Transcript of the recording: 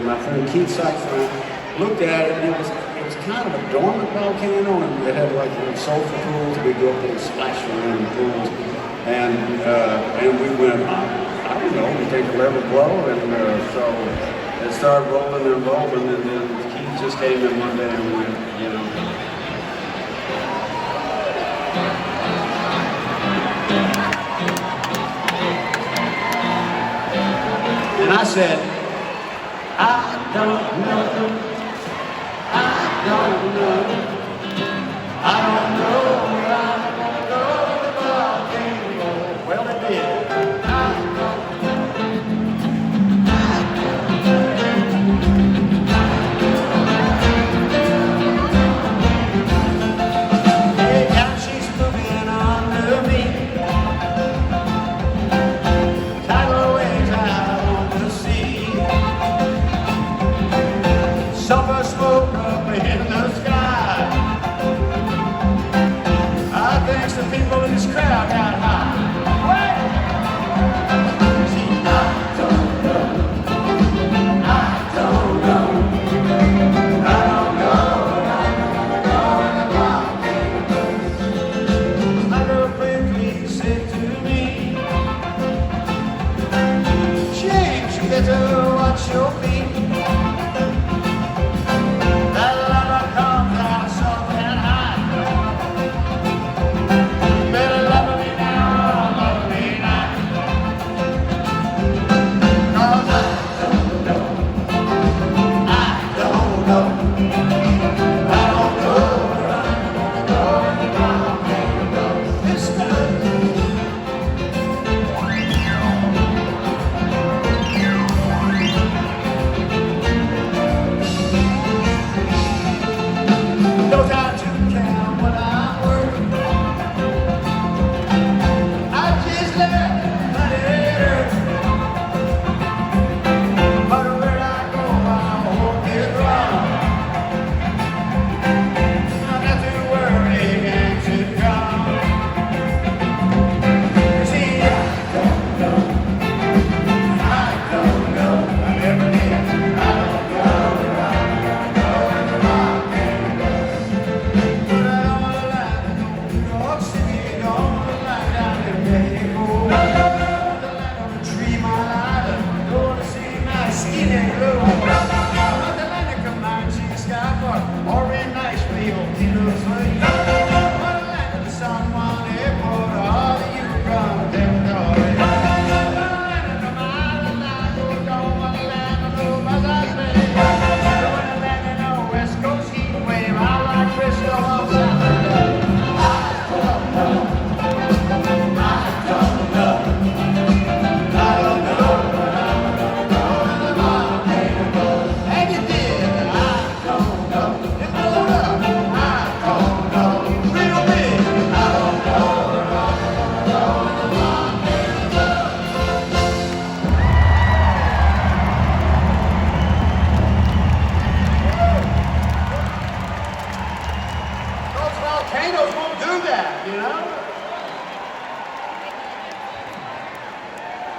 and my friend Keith Sykes and I looked at it, and it was kind of a dormant volcano, and it had like little sulfur pools. We'd go up there and splash around in the pools, and we went, I don't know, we take a level blow, and so it started rolling and rolling, and then Keith just came in one day and we went, you know. And I said, I don't know, I don't know, I don't know where I'm gonna go, the volcano. Well, it did. Hey, now she's moving under me. Tidal waves out on the sea. Sulfur smoke up in the sky. I think the people in this crowd got high. See, I don't know. I don't know. I don't know. My girlfriend, please said to me, James, you better watch your feet. Skinny blue.